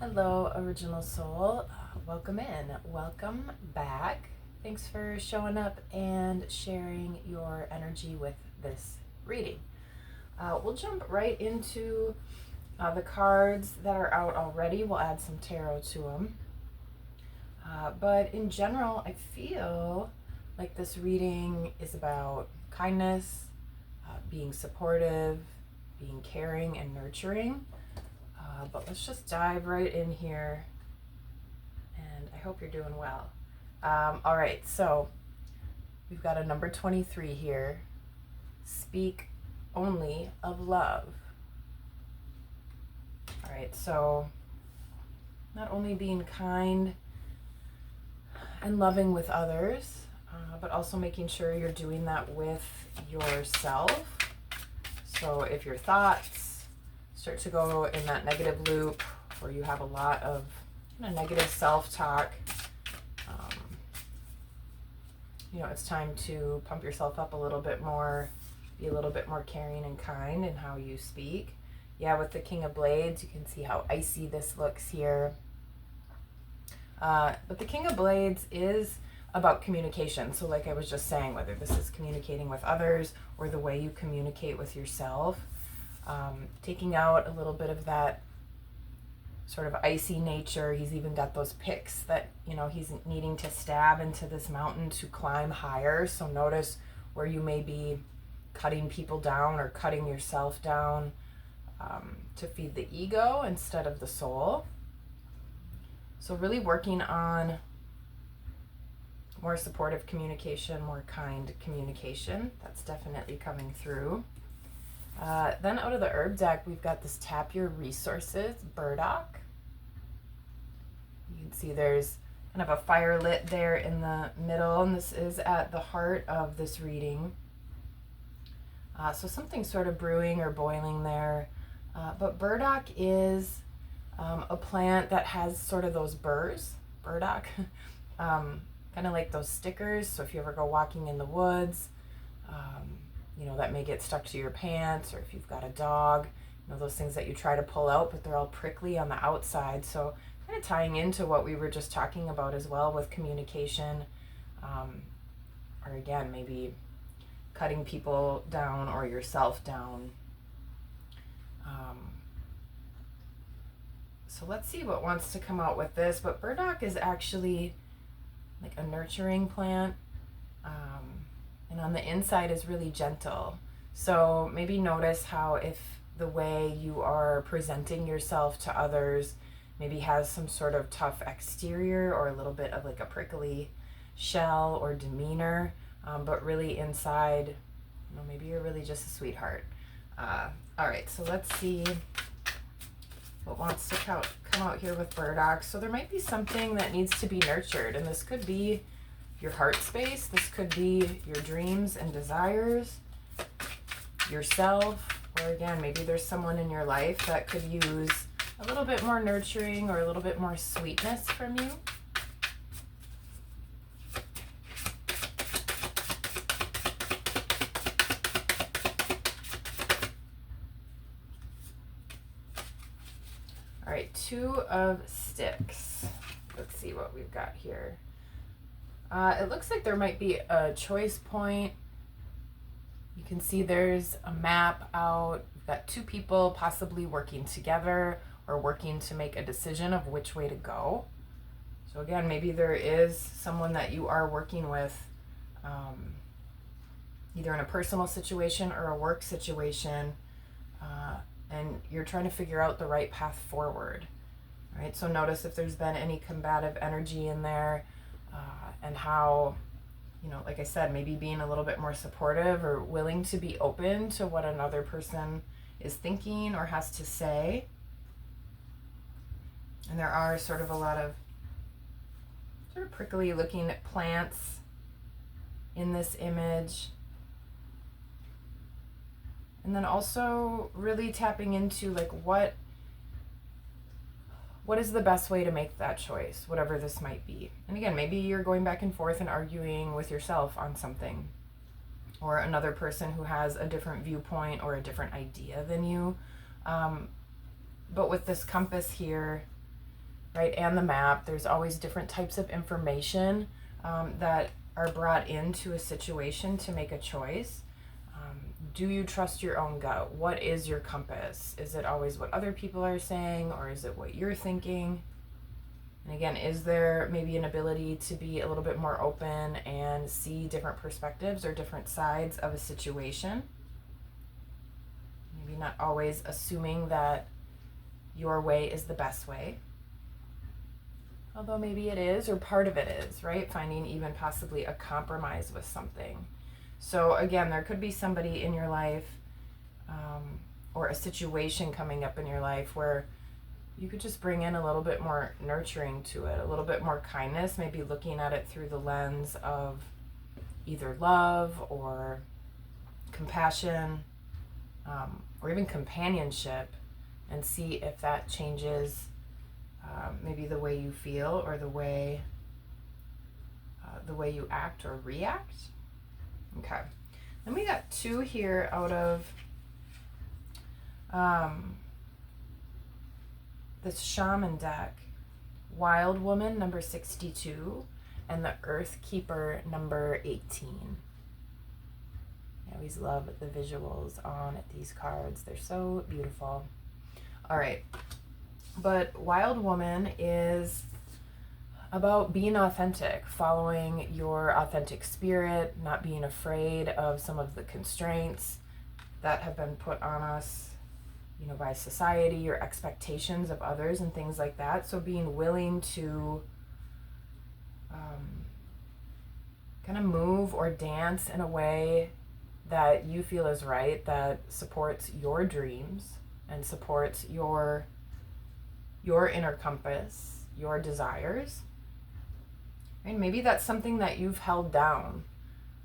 Hello, Original Soul. Welcome in. Welcome back. Thanks for showing up and sharing your energy with this reading. We'll jump right into the cards that are out already. We'll add some tarot to them. But in general, I feel like this reading is about kindness, being supportive, being caring and nurturing. But let's just dive right in here, and I hope you're doing well. All right, so we've got a number 23 here. Speak only of love. All right, so not only being kind and loving with others, but also making sure you're doing that with yourself. So if your thoughts start to go in that negative loop, or you have a lot of negative self-talk, it's time to pump yourself up a little bit more, be a little bit more caring and kind in how you speak. Yeah, with the King of Blades, you can see how icy this looks here. But the King of Blades is about communication. So like I was just saying, whether this is communicating with others or the way you communicate with yourself, taking out a little bit of that sort of icy nature. He's even got those picks that, he's needing to stab into this mountain to climb higher. So notice where you may be cutting people down or cutting yourself down to feed the ego instead of the soul. So really working on more supportive communication, more kind communication. That's definitely coming through. Then out of the herb deck, we've got this Tap Your Resources, burdock. You can see there's kind of a fire lit there in the middle, and this is at the heart of this reading. So something sort of brewing or boiling there. But burdock is a plant that has sort of those burrs, burdock, kind of like those stickers. So if you ever go walking in the woods, that may get stuck to your pants, or if you've got a dog, those things that you try to pull out, but they're all prickly on the outside. So kind of tying into what we were just talking about as well with communication, or again, maybe cutting people down or yourself down. So let's see what wants to come out with this, but burdock is actually like a nurturing plant. And on the inside is really gentle. So maybe notice how if the way you are presenting yourself to others maybe has some sort of tough exterior or a little bit of like a prickly shell or demeanor, but really inside, maybe you're really just a sweetheart. All right, so let's see what wants to come out here with burdock. So there might be something that needs to be nurtured, and this could be your heart space. This could be your dreams and desires, yourself, or again, maybe there's someone in your life that could use a little bit more nurturing or a little bit more sweetness from you. All right, 2 of Sticks. Let's see what we've got here. It looks like there might be a choice point. You can see there's a map out. We've got 2 people possibly working together or working to make a decision of which way to go. So again, maybe there is someone that you are working with, either in a personal situation or a work situation, and you're trying to figure out the right path forward. All right, so notice if there's been any combative energy in there, and how, like I said, maybe being a little bit more supportive or willing to be open to what another person is thinking or has to say. And there are sort of a lot of sort of prickly looking plants in this image. And then also really tapping into like what is the best way to make that choice, whatever this might be. And again, maybe you're going back and forth and arguing with yourself on something, or another person who has a different viewpoint or a different idea than you. But with this compass here, right? And the map. There's always different types of information that are brought into a situation to make a choice. Do you trust your own gut? What is your compass? Is it always what other people are saying, or is it what you're thinking? And again, is there maybe an ability to be a little bit more open and see different perspectives or different sides of a situation? Maybe not always assuming that your way is the best way. Although maybe it is, or part of it is, right? Finding even possibly a compromise with something. So again, there could be somebody in your life or a situation coming up in your life where you could just bring in a little bit more nurturing to it, a little bit more kindness, maybe looking at it through the lens of either love or compassion or even companionship, and see if that changes maybe the way you feel or the way you act or react. Okay, then we got 2 here out of this shaman deck. Wild Woman, number 62, and the Earth Keeper, number 18. I always love the visuals on these cards. They're so beautiful. All right, but Wild Woman is about being authentic, following your authentic spirit, not being afraid of some of the constraints that have been put on us, by society or expectations of others and things like that. So being willing to kind of move or dance in a way that you feel is right, that supports your dreams and supports your inner compass, your desires. And maybe that's something that you've held down,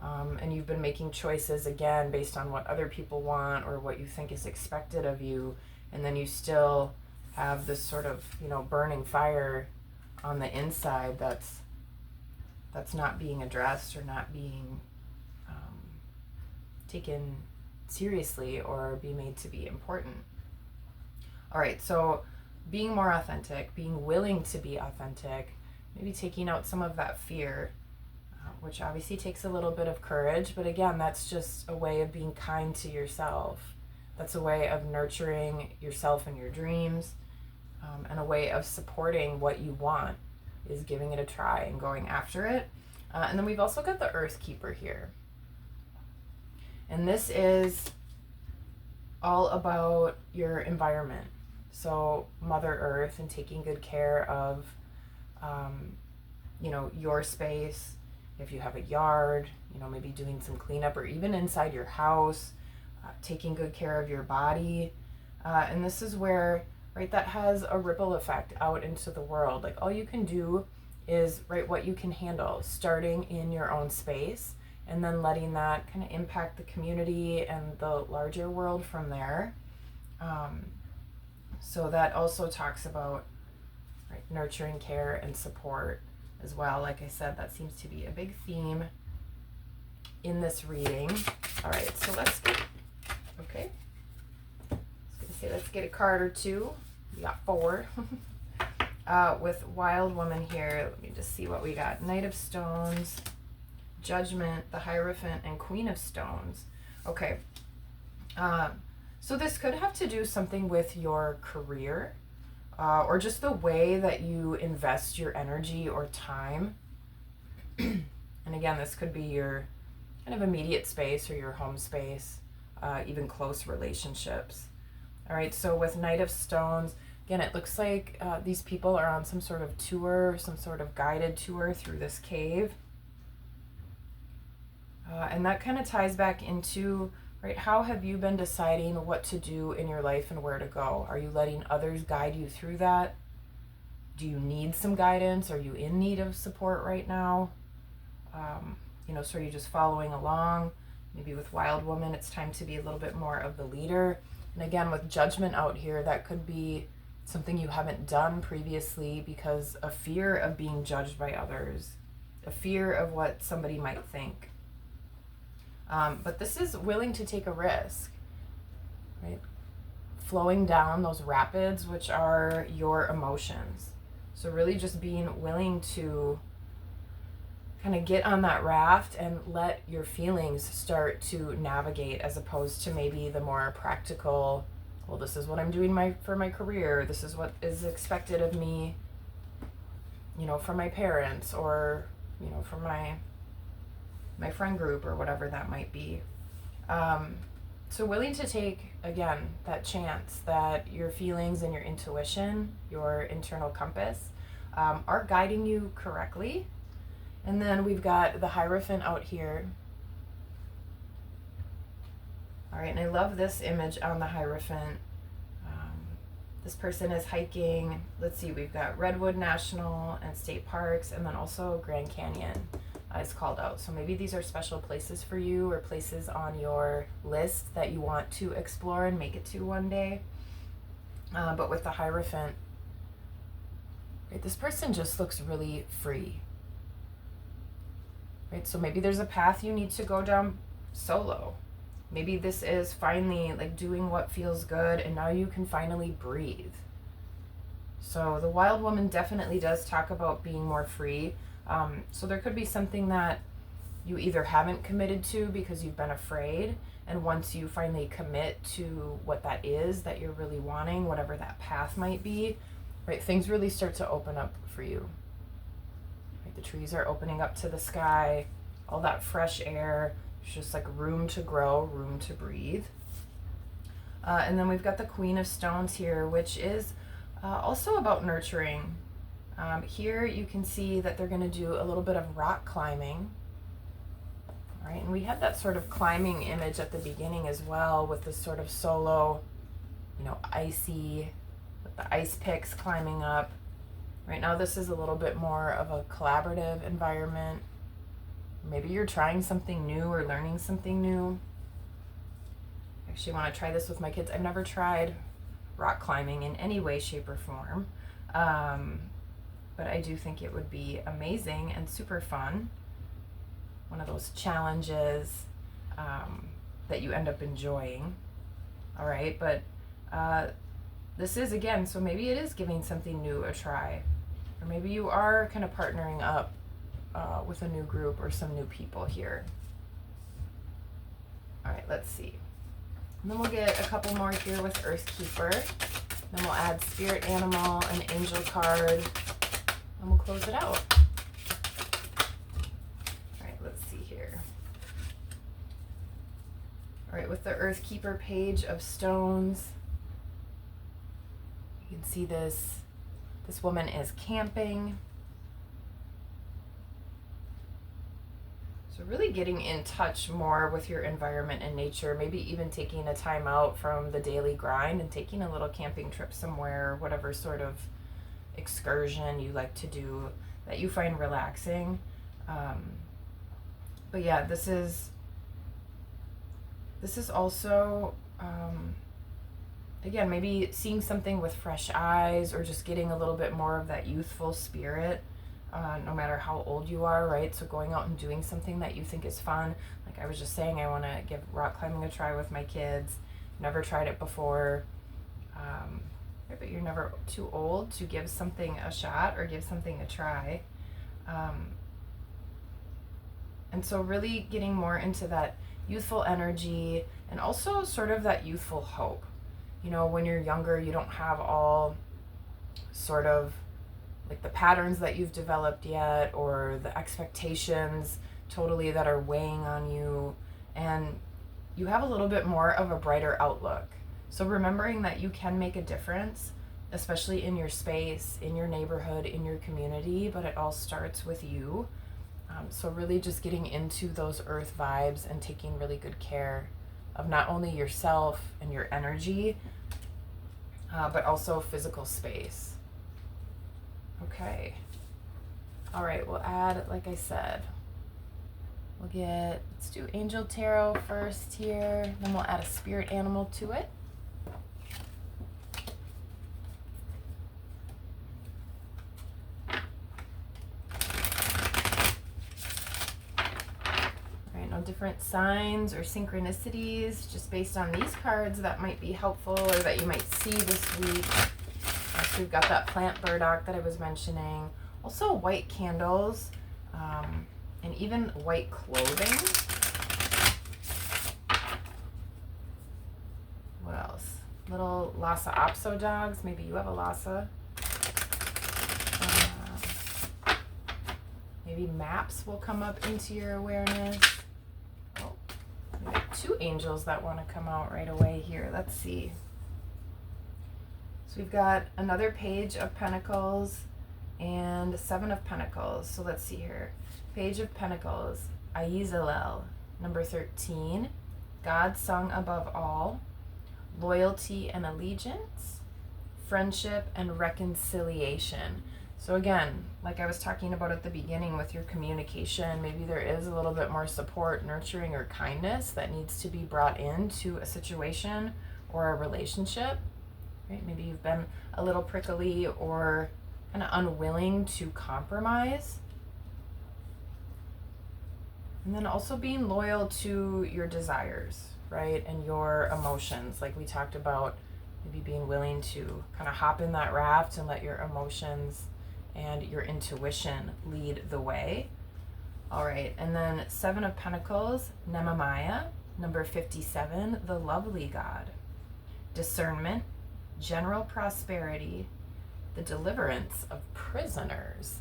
and you've been making choices again based on what other people want or what you think is expected of you, and then you still have this sort of burning fire on the inside that's not being addressed or not being taken seriously or be made to be important. All right, so being more authentic, being willing to be authentic, maybe taking out some of that fear, which obviously takes a little bit of courage, but again, that's just a way of being kind to yourself. That's a way of nurturing yourself and your dreams, and a way of supporting what you want is giving it a try and going after it. And then we've also got the Earth Keeper here. And this is all about your environment. So Mother Earth and taking good care of, your space. If you have a yard, maybe doing some cleanup, or even inside your house, taking good care of your body. And this is where, right, that has a ripple effect out into the world. Like, all you can do is, right, what you can handle, starting in your own space, and then letting that kind of impact the community and the larger world from there. So that also talks about, right, nurturing, care, and support as well. Like I said, that seems to be a big theme in this reading. All right, so let's get a card or two. We got 4. With Wild Woman here, let me just see what we got. Knight of Stones, Judgment, the Hierophant, and Queen of Stones. Okay. So this could have to do something with your career, or just the way that you invest your energy or time. And again, this could be your kind of immediate space or your home space, even close relationships. All right, so with Knight of Stones, again, it looks like these people are on some sort of tour, some sort of guided tour through this cave. And that kind of ties back into, right, how have you been deciding what to do in your life and where to go? Are you letting others guide you through that? Do you need some guidance? Are you in need of support right now? So are you just following along? Maybe with Wild Woman, it's time to be a little bit more of the leader. And again, with Judgment out here, that could be something you haven't done previously because of fear of being judged by others, a fear of what somebody might think. But this is willing to take a risk, right? Flowing down those rapids, which are your emotions. So really just being willing to kind of get on that raft and let your feelings start to navigate, as opposed to maybe the more practical, well, this is what I'm doing for my career, this is what is expected of me, from my parents, or from my friend group, or whatever that might be. So willing to take, again, that chance that your feelings and your intuition, your internal compass, are guiding you correctly. And then we've got the Hierophant out here. All right, and I love this image on the Hierophant. This person is hiking, let's see, we've got Redwood National and State Parks, and then also Grand Canyon is called out. So maybe these are special places for you, or places on your list that you want to explore and make it to one day. But with the Hierophant, right, this person just looks really free. Right, so maybe there's a path you need to go down solo. Maybe this is finally like doing what feels good, and now you can finally breathe. So the Wild Woman definitely does talk about being more free. So there could be something that you either haven't committed to because you've been afraid, and once you finally commit to what that is that you're really wanting, whatever that path might be, right, things really start to open up for you. Right, the trees are opening up to the sky, all that fresh air. There's just like room to grow, room to breathe. And then we've got the Queen of Stones here, which is also about nurturing. Here you can see that they're going to do a little bit of rock climbing. All right, and we had that sort of climbing image at the beginning as well, with this sort of solo, icy, with the ice picks climbing up. Right now this is a little bit more of a collaborative environment. Maybe you're trying something new or learning something new. I actually want to try this with my kids. I've never tried rock climbing in any way, shape, or form. But I do think it would be amazing and super fun. One of those challenges that you end up enjoying. All right, but this is, again, so maybe it is giving something new a try. Or maybe you are kind of partnering up with a new group or some new people here. All right, let's see. And then we'll get a couple more here with Earthkeeper. Then we'll add Spirit Animal, an Angel card, and we'll close it out. All right, let's see here. All right, with the Earthkeeper Page of Stones, you can see this woman is camping. So really getting in touch more with your environment and nature, maybe even taking a time out from the daily grind and taking a little camping trip somewhere, whatever sort of excursion you like to do that you find relaxing. But yeah, this is also, again, maybe seeing something with fresh eyes, or just getting a little bit more of that youthful spirit. No matter how old you are, right? So going out and doing something that you think is fun. Like I was just saying, I want to give rock climbing a try with my kids. Never tried it before. But you're never too old to give something a shot or give something a try. And so really getting more into that youthful energy, and also sort of that youthful hope. When you're younger, you don't have all sort of like the patterns that you've developed yet, or the expectations totally that are weighing on you, and you have a little bit more of a brighter outlook. So remembering that you can make a difference, especially in your space, in your neighborhood, in your community, but it all starts with you. So really just getting into those earth vibes and taking really good care of not only yourself and your energy, but also physical space. Okay. All right, we'll add, like I said, let's do Angel Tarot first here, then we'll add a spirit animal to it. All right, no different signs or synchronicities, just based on these cards that might be helpful or that you might see this week. So we've got that plant burdock that I was mentioning. Also white candles, and even white clothing. What else? Little Lhasa Apso dogs. Maybe you have a Lhasa. Maybe maps will come up into your awareness. Oh, we got two angels that want to come out right away here. Let's see. So we've got another page of Pentacles and 7 of Pentacles. So let's see here. Page of Pentacles, Iezael, number 13. God sung above all. Loyalty and allegiance. Friendship and reconciliation. So again, like I was talking about at the beginning with your communication, maybe there is a little bit more support, nurturing, or kindness that needs to be brought into a situation or a relationship. Right? Maybe you've been a little prickly or kind of unwilling to compromise. And then also being loyal to your desires, right? And your emotions, like we talked about, maybe being willing to kind of hop in that raft and let your emotions and your intuition lead the way. All right, and then 7 of Pentacles, Nememiah, number 57, the lovely God. Discernment, general prosperity, the deliverance of prisoners.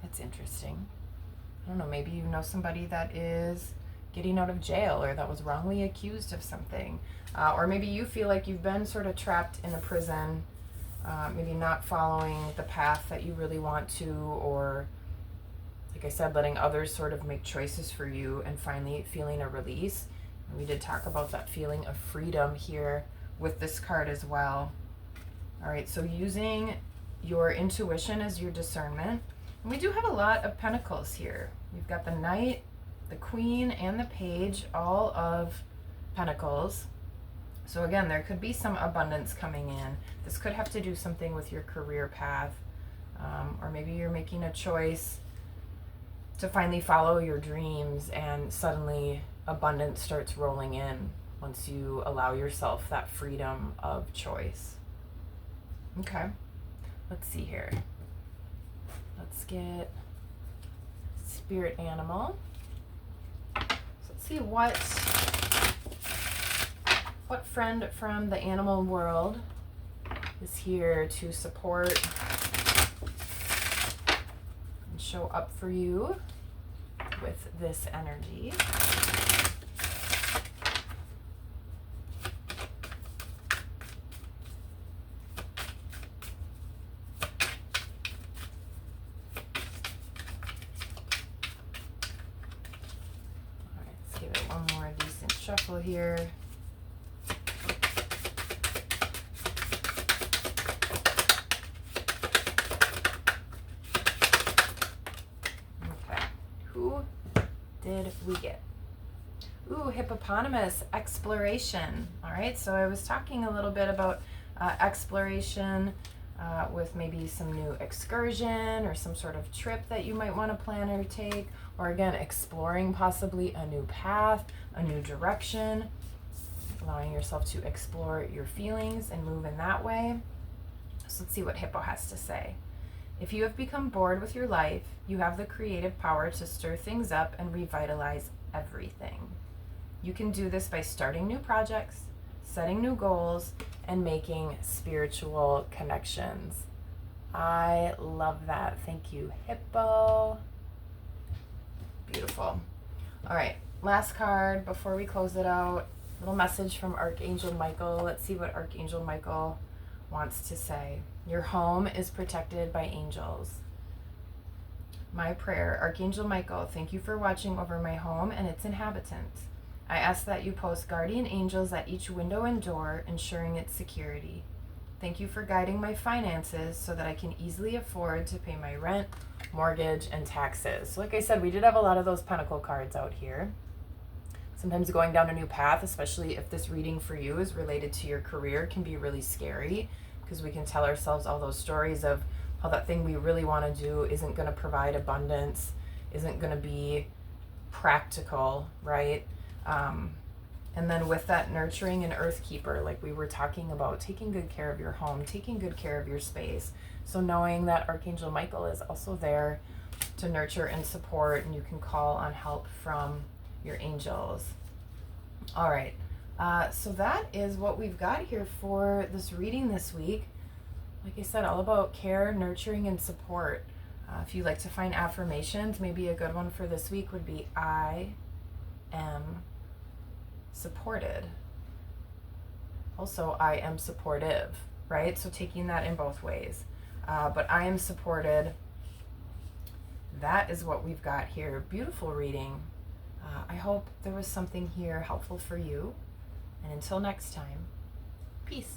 That's interesting. I don't know, maybe you know somebody that is getting out of jail or that was wrongly accused of something. Or maybe you feel like you've been sort of trapped in a prison, maybe not following the path that you really want to, or like I said, letting others sort of make choices for you and finally feeling a release. And we did talk about that feeling of freedom here with this card as well. All right, so using your intuition as your discernment. And we do have a lot of pentacles here. We've got the Knight, the Queen, and the Page, all of Pentacles. So again, there could be some abundance coming in. This could have to do something with your career path, or maybe you're making a choice to finally follow your dreams and suddenly abundance starts rolling in once you allow yourself that freedom of choice. Okay, let's see here. Let's get spirit animal. So let's see what friend from the animal world is here to support and show up for you with this energy. One more decent shuffle here. Okay, who did we get? Ooh, hippopotamus, exploration. All right, so I was talking a little bit about exploration with maybe some new excursion or some sort of trip that you might want to plan or take, or again, exploring possibly a new path, a new direction, allowing yourself to explore your feelings and move in that way. So let's see what Hippo has to say. If you have become bored with your life, you have the creative power to stir things up and revitalize everything. You can do this by starting new projects, setting new goals, and making spiritual connections. I love that. Thank you, Hippo. Beautiful. All right, last card before we close it out. Little message from Archangel Michael. Let's see what Archangel Michael wants to say. Your home is protected by angels. My prayer, Archangel Michael, thank you for watching over my home and its inhabitants. I ask that you post guardian angels at each window and door, ensuring its security. Thank you for guiding my finances so that I can easily afford to pay my rent, mortgage, and taxes. So like I said, we did have a lot of those pentacle cards out here. Sometimes going down a new path, especially if this reading for you is related to your career, can be really scary because we can tell ourselves all those stories of how that thing we really want to do isn't going to provide abundance, isn't going to be practical, right? And then with that nurturing and earth keeper, like we were talking about, taking good care of your home, taking good care of your space. So knowing that Archangel Michael is also there to nurture and support, and you can call on help from your angels. All right. So that is what we've got here for this reading this week. Like I said, all about care, nurturing, and support. If you like to find affirmations, maybe a good one for this week would be I am supported. Also, I am supportive, right? So taking that in both ways. But I am supported. That is what we've got here. Beautiful reading. I hope there was something here helpful for you. And until next time, peace.